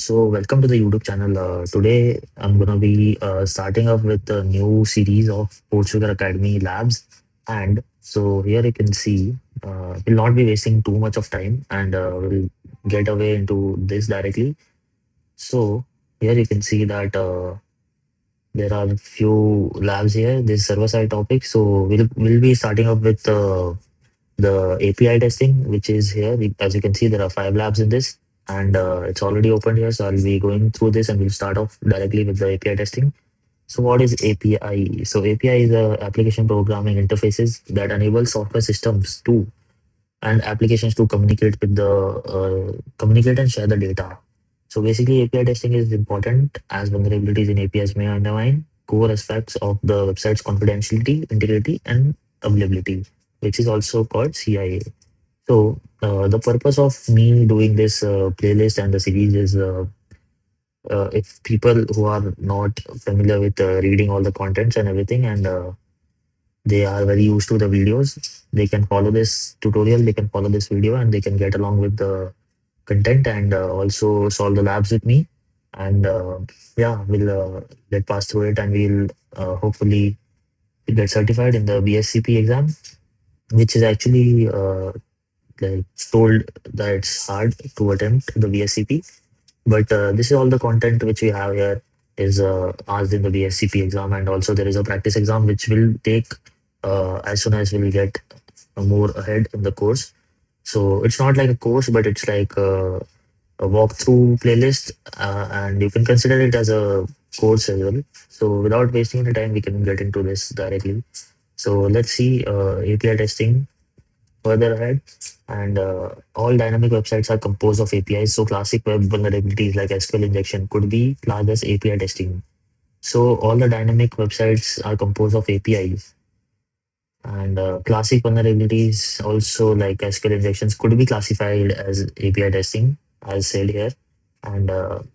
Welcome to the YouTube channel. Today, I'm gonna be starting off with a new series of PortSwigger Academy labs. And so here you can see, we'll not be wasting too much of time, and we'll get away into this directly. So here you can see that there are few labs here. This server-side topic. So we'll be starting off with the API testing, which is here. As you can see, there are 5 labs in this, and it's already opened here. So I'll be going through this, and we'll start off directly with the API testing. So what is API? So API is a application programming interfaces that enable software systems to and applications to communicate and share the data. So basically, API testing is important as vulnerabilities in APIs may undermine core aspects of the website's confidentiality, integrity, and availability, which is also called CIA. So the purpose of me doing this playlist and the series is if people who are not familiar with reading all the contents and everything, and they are very used to the videos, they can follow this tutorial, they can follow this video, and they can get along with the content and also solve the labs with me. And yeah, we'll get past through it, and we'll hopefully get certified in the BSCP exam, which is actually like told that it's hard to attempt the BSCP. But this is all the content which we have here is asked in the BSCP exam, and also there is a practice exam which will take as soon as we'll get more ahead in the course. So it's not like a course, but it's like a walkthrough playlist, and you can consider it as a course as well. So without wasting any time, we can get into this directly. So let's see API testing further ahead. And all dynamic websites are composed of APIs. So classic web vulnerabilities like SQL injection could be classed as API testing. So all the dynamic websites are composed of APIs. And classic vulnerabilities also like SQL injections could be classified as API testing, as said here. And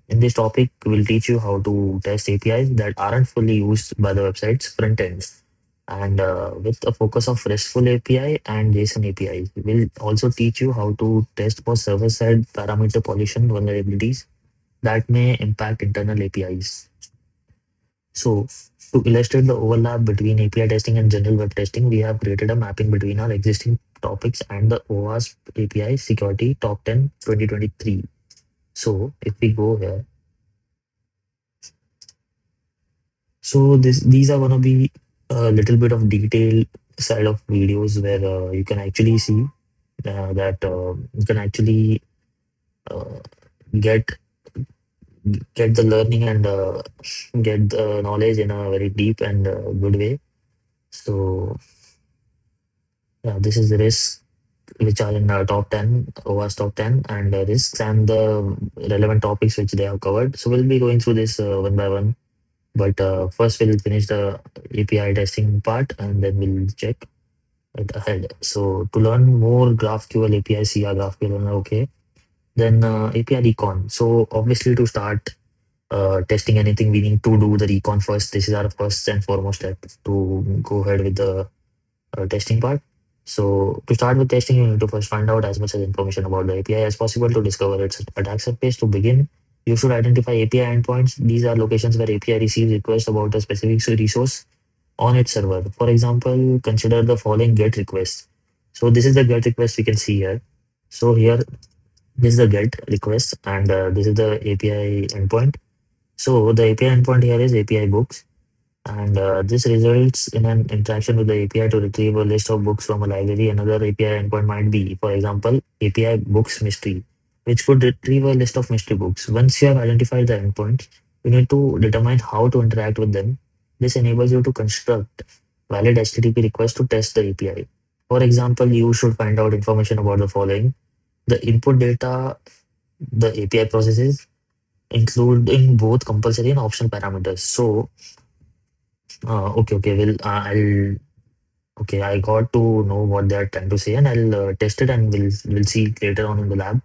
in this topic, we'll teach you how to test APIs that aren't fully used by the website's front end, and with a focus of RESTful API and JSON APIs. We'll also teach you how to test for server-side parameter pollution vulnerabilities that may impact internal APIs. So, to illustrate the overlap between API testing and general web testing, we have created a mapping between our existing topics and the OWASP API Security Top 10 2023. So, if we go here, so these are gonna be a little bit of detailed side of videos where you can actually see that you can actually uh, get get the learning and get the knowledge in a very deep and good way. So yeah, this is the risks which are in top 10, OWASP top 10, and risks and the relevant topics which they have covered. So we'll be going through this one by one. But first, we'll finish the API testing part, and then we'll check it ahead. So to learn more GraphQL API, CR GraphQL, okay. Then API recon. So obviously to start testing anything, we need to do the recon first. This is our first and foremost step to go ahead with the testing part. So to start with testing, you need to first find out as much as information about the API as possible to discover its attack surface. To begin, you should identify API endpoints. These are locations where API receives requests about a specific resource on its server. For example, consider the following GET request. So this is the GET request we can see here. So here, this is the GET request, and this is the API endpoint. So the API endpoint here is API books, and this results in an interaction with the API to retrieve a list of books from a library. Another API endpoint might be, for example, API books mystery, which could retrieve a list of mystery books. Once you have identified the endpoints, you need to determine how to interact with them. This enables you to construct valid HTTP requests to test the API. For example, you should find out information about the following: the input data the API processes, including both compulsory and optional parameters. So, okay, well, okay, I got to know what they're trying to say, and I'll test it, and we'll see later on in the lab.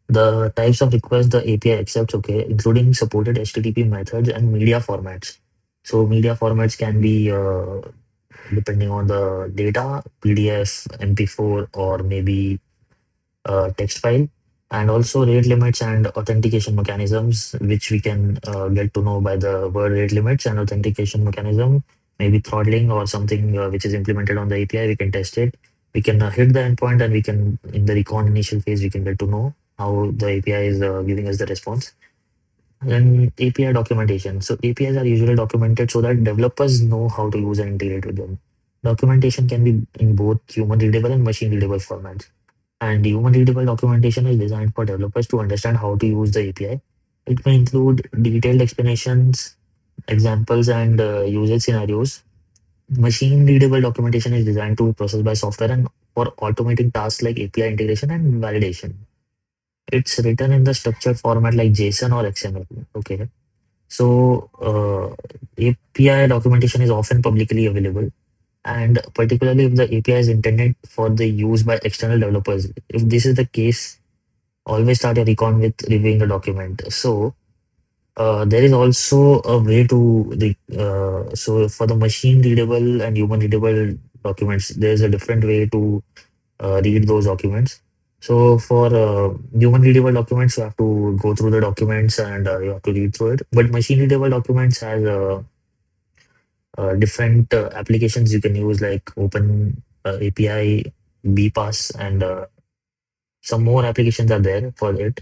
The types of requests the API accepts, okay, including supported HTTP methods and media formats. So media formats can be depending on the data, PDF, MP4, or maybe text file. And also rate limits and authentication mechanisms, which we can get to know by the word rate limits and authentication mechanism, maybe throttling or something which is implemented on the API. We can test it. We can hit the endpoint, and we can, in the recon initial phase, we can get to know how the API is giving us the response. Then API documentation. So APIs are usually documented so that developers know how to use and integrate with them. Documentation can be in both human readable and machine readable formats. And human readable documentation is designed for developers to understand how to use the API. It may include detailed explanations, examples, and usage scenarios. Machine readable documentation is designed to be processed by software and for automating tasks like API integration and validation. It's written in the structured format like JSON or XML. Okay. So API documentation is often publicly available, and particularly if the API is intended for the use by external developers. If this is the case, always start your recon with reviewing the document. So there is also a way to so for the machine readable and human readable documents, there's a different way to read those documents. So for human readable documents, you have to go through the documents and you have to read through it. But machine readable documents has different applications you can use, like Open API, BPass, and some more applications are there for it.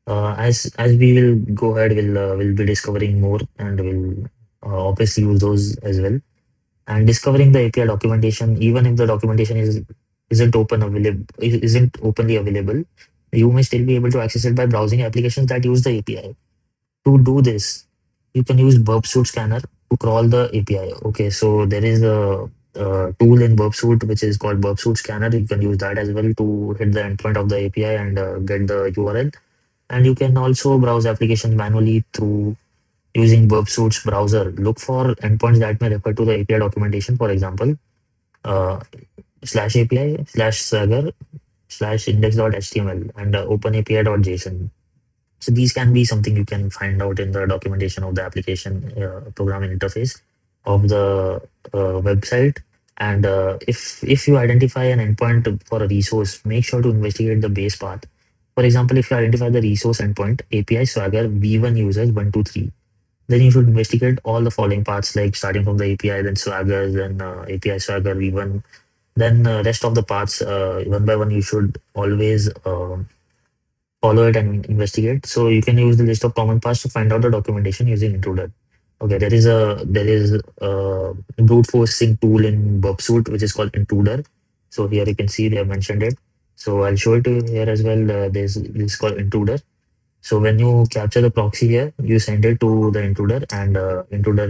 As we will go ahead, we'll be discovering more, and we'll obviously use those as well. And discovering the API documentation, even if the documentation isn't openly available, you may still be able to access it by browsing applications that use the API. To do this, you can use Burp Suite Scanner to crawl the API. Okay, so there is a tool in Burp Suite which is called Burp Suite Scanner. You can use that as well to hit the endpoint of the API and get the URL. And you can also browse applications manually through using Burp Suite's browser. Look for endpoints that may refer to the API documentation. For example, uh, slash API slash Swagger slash index.html and openapi.json. So these can be something you can find out in the documentation of the application programming interface of the website. And if you identify an endpoint for a resource, make sure to investigate the base path. For example, if you identify the resource endpoint API Swagger V1 users 123, then you should investigate all the following paths, like starting from the API, then Swagger, then API Swagger V1, then rest of the paths one by one. You should always follow it and investigate. So you can use the list of common paths to find out the documentation using intruder. Okay, there is a brute forcing tool in Burp Suite which is called intruder. So here you can see they have mentioned it. So I'll show it to you here as well. There's this is called intruder. So when you capture the proxy here, you send it to the intruder, and uh, intruder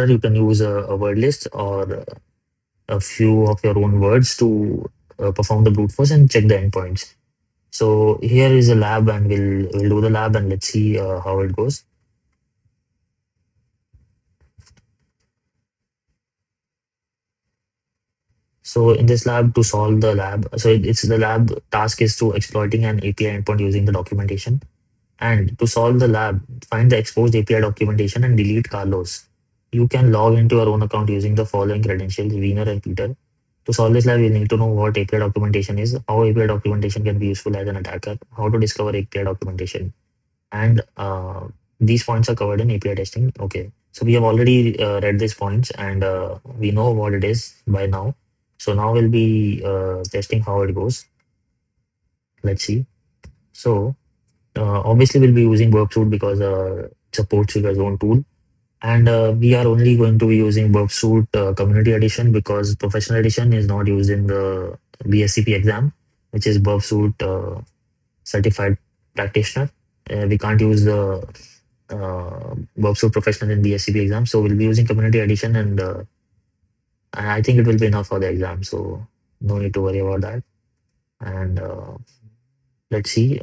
you can use a word list or a few of your own words to perform the brute force and check the endpoints. So here is a lab, and we'll do the lab, and let's see how it goes. So in this lab, to solve the lab, so it's the lab task is to exploiting an API endpoint using the documentation. And to solve the lab, find the exposed API documentation and delete Carlos. You can log into your own account using the following credentials, Wiener and Peter. To solve this lab, you need to know what API documentation is, how API documentation can be useful as an attacker, how to discover API documentation, and these points are covered in API testing. Okay, so we have already read these points, and we know what it is by now. So now we'll be testing how it goes. Let's see. So obviously we'll be using Worksuite because it's a PortSwigger's own tool. And we are only going to be using Worksuite Community Edition because Professional Edition is not used in the BSCP exam, which is Worksuite Certified Practitioner. We can't use the Worksuite Professional in BSCP exam, so we'll be using Community Edition, and I think it will be enough for the exam, so no need to worry about that. And let's see.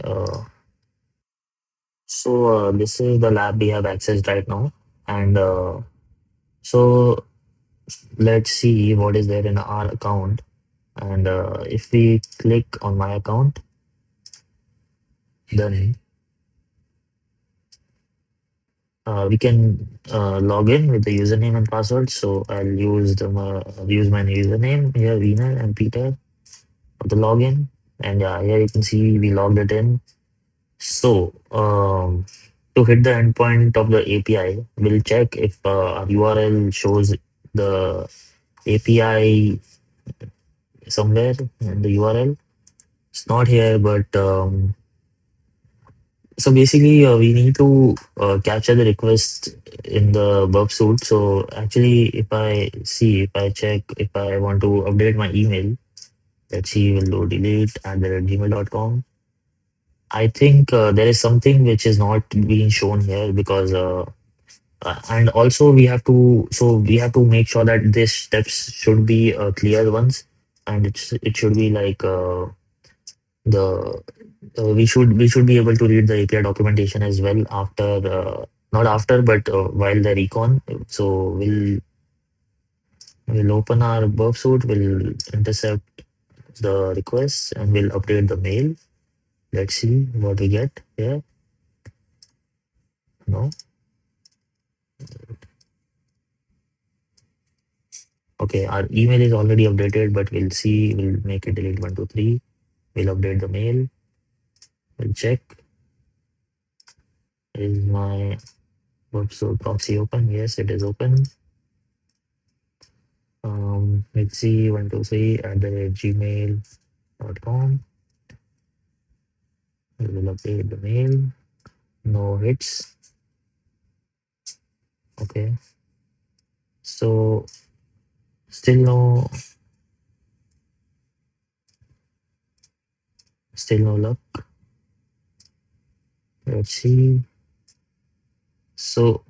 So this is the lab we have accessed right now, and so let's see what is there in our account. And if we click on my account, then we can log in with the username and password. So I'll use my username here, Veena and Peter, for the login. And yeah, here you can see we logged it in. So, to hit the endpoint of the API, we'll check if our URL shows the API somewhere in the URL. It's not here, but so basically, we need to capture the request in the verb suite. So actually, if I check, if I want to update my email, let's see, we'll do delete at the gmail.com. I think there is something which is not being shown here because and also we have to make sure that these steps should be clear ones, and it should be like the we should be able to read the API documentation as well after not after but while the recon. So we'll open our burp suite, we'll intercept the request, and we'll update the mail. Let's see what we get here. No. Okay, our email is already updated, but we'll see. We'll make it delete 123. We'll update the mail. We'll check. Is my website proxy open? Yes, it is open. Let's see, 123 at the gmail.com. We will update the mail. No hits. Okay. So still no, still no luck. Let's see. So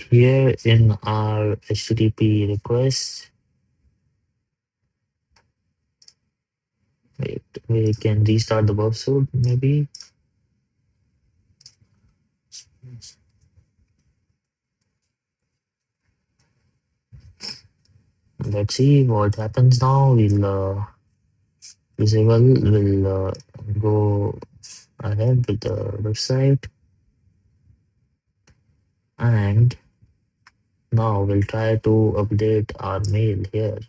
here in our HTTP request, wait, we can restart the website maybe. Let's see what happens now. We'll disable. We'll go ahead with the website, and now we'll try to update our mail here.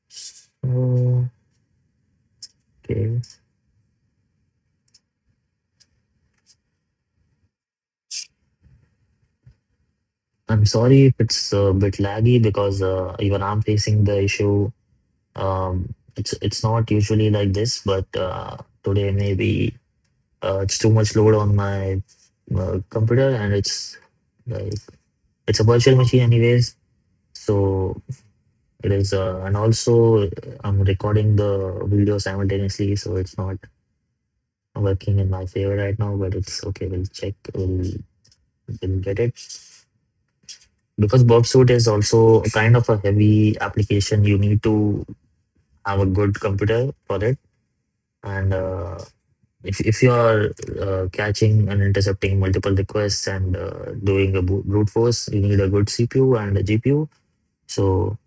So, okay. I'm sorry if it's a bit laggy because even I'm facing the issue. It's not usually like this, but today maybe it's too much load on my computer, and like it's a virtual machine anyways. So it is, and also I'm recording the video simultaneously, so it's not working in my favor right now. But it's okay. We'll check. We'll get it. Because Bob Suite is also a kind of a heavy application. You need to have a good computer for it. And if you are catching and intercepting multiple requests and doing a brute force, you need a good CPU and a GPU. So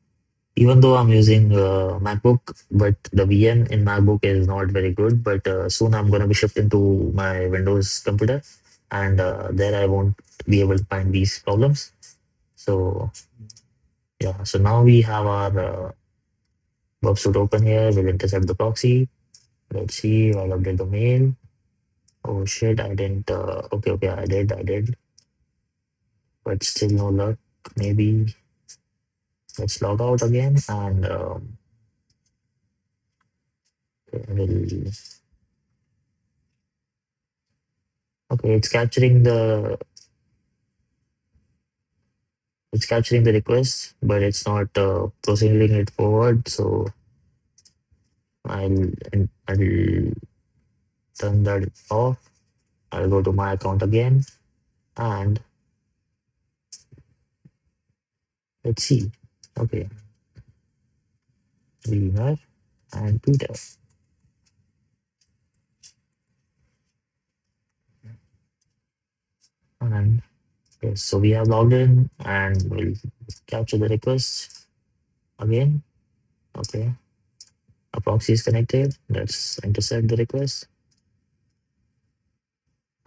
even though I'm using MacBook, but the VM in MacBook is not very good. But soon I'm gonna be shifting to my Windows computer, and there I won't be able to find these problems. So yeah, so now we have our Bob Suite open here. We'll intercept the proxy. Let's see. I'll update the mail. Oh shit, I didn't. Okay, okay, I did, but still no luck. Maybe let's log out again and we'll. Okay, it's capturing the request, but it's not proceeding it forward. So I'll turn that off. I'll go to my account again and let's see. Okay, Beamer and Peter. And yes, so we have logged in and we'll capture the request again. Okay, a proxy is connected. Let's intercept the request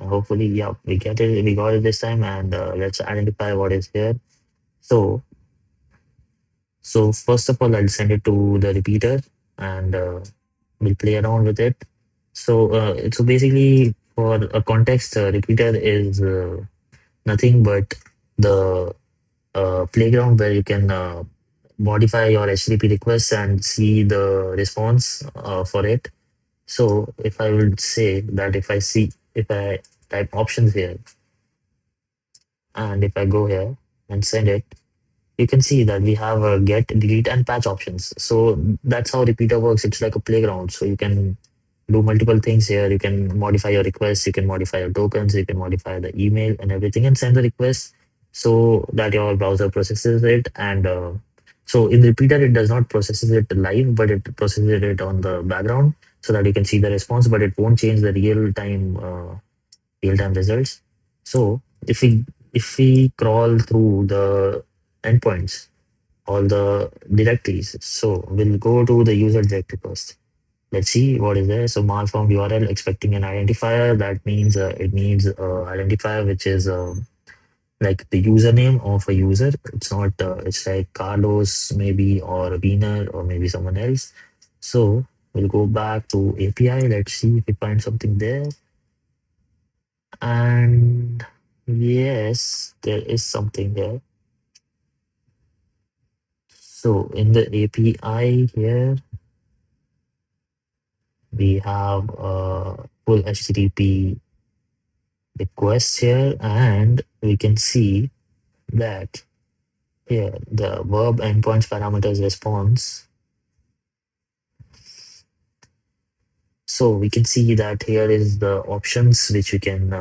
Hopefully, yeah, we get it. We got it this time, and let's identify what is here. So, so first of all, I'll send it to the repeater, and we'll play around with it. So basically, for a context, repeater is nothing but the playground where you can modify your HTTP requests and see the response for it. So if I would say that if I type options here and if I go here and send it, you can see that we have a get, delete, and patch options. So that's how repeater works. It's like a playground. So you can do multiple things here. You can modify your requests, you can modify your tokens, you can modify the email and everything, and send the request so that your browser processes it. And so in repeater, it does not processes it live, but it processes it on the background so that you can see the response, but it won't change the real time results. So if we crawl through the endpoints, all the directories, so we'll go to the user directory first. Let's see what is there. So malformed URL expecting an identifier. That means it needs identifier which is like the username of a user. It's not. It's like Carlos maybe or Wiener or maybe someone else. So we'll go back to API. Let's see if we find something there. And yes, there is something there. So in the API here, we have a full HTTP request here, and we can see that here the verb endpoints parameters response. So we can see that here is the options which we can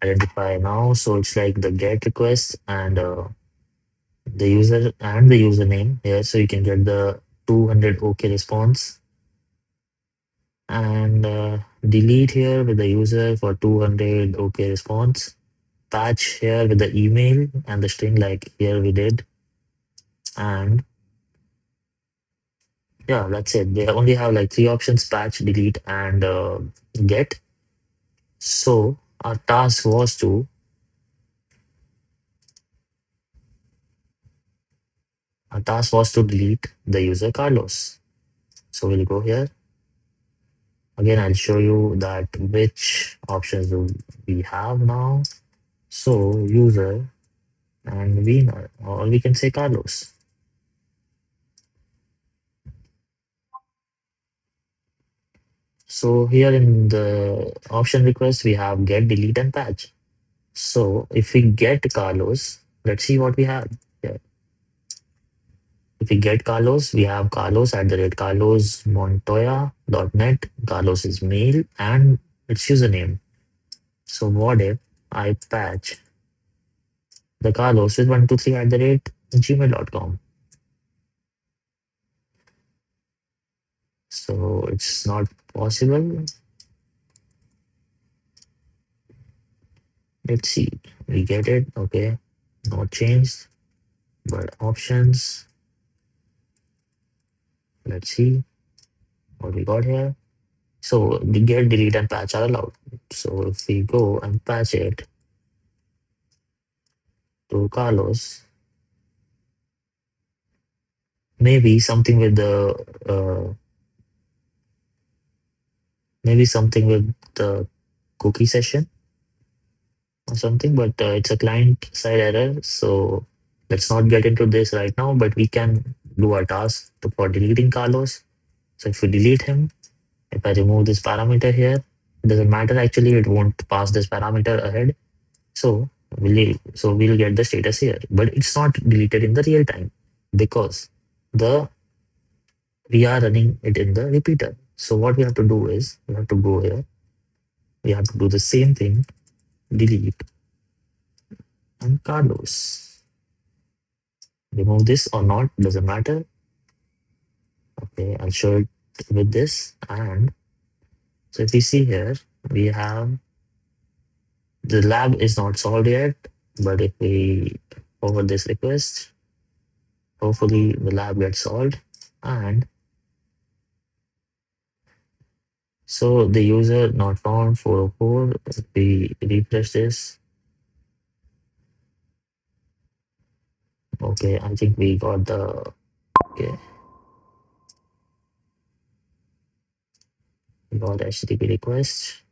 identify now. So it's like the get request and the user and the username here. So you can get the 200 OK response and delete here with the user for 200 OK response. Patch here with the email and the string like here we did. And yeah, that's it. They only have like three options: patch, delete, and get. So our task was to delete the user Carlos. So we'll go here. Again, I'll show you that which options do we have now. So user and winner, or we can say Carlos. So here in the option request, we have get, delete, and patch. So if we get Carlos, let's see what we have. Yeah. If we get Carlos, we have Carlos at the rate carlosmontoya.net. Carlos is mail and its username. So what if I patch the Carlos with 123 at the rate gmail.com? So it's not possible. Let's see. We get it. Okay. Not changed. But options. Let's see what we got here. So the get, delete, and patch are allowed. So if we go and patch it to Carlos, maybe something with the cookie session or something, but it's a client side error. So let's not get into this right now, but we can do our task for deleting Carlos. So if we delete him, if I remove this parameter here, it doesn't matter actually, it won't pass this parameter ahead. So we'll get the status here, but it's not deleted in the real time because the we are running it in the repeater. So what we have to do is we have to go here. We have to do the same thing, delete and Carlos. Remove this or not, doesn't matter. Okay, I'll show it with this. And so if you see here, we have the lab is not solved yet, but if we forward this request, hopefully the lab gets solved. And So the user not found 404. If we refresh this, okay, I think we got the okay, we got HTTP request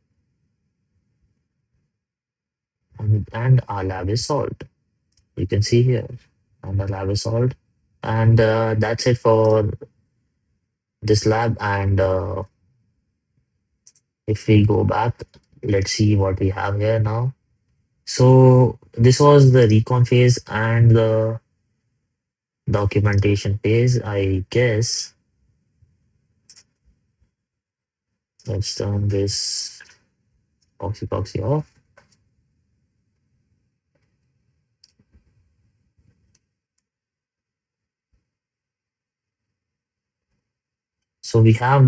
and our lab is solved. You can see here, and our lab is solved. And that's it for this lab. And if we go back, let's see what we have here now. So this was the recon phase and the documentation phase, I guess. Let's turn this proxy off. So we have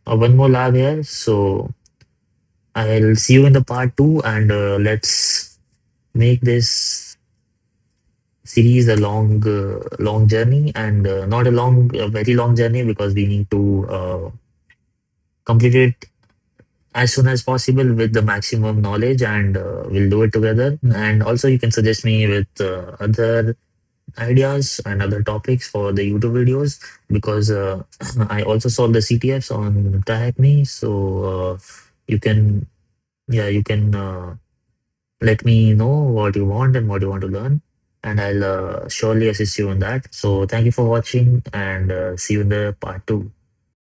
one more lab here. So I'll see you in the part two, and let's make this series a long journey, and not a very long journey, because we need to complete it as soon as possible with the maximum knowledge, and we'll do it together. And also, you can suggest me with other ideas and other topics for the YouTube videos, because I also solve the CTFs on TryHackMe. So you can, yeah, you can let me know what you want and what you want to learn, and I'll surely assist you in that. So thank you for watching, and see you in the part two.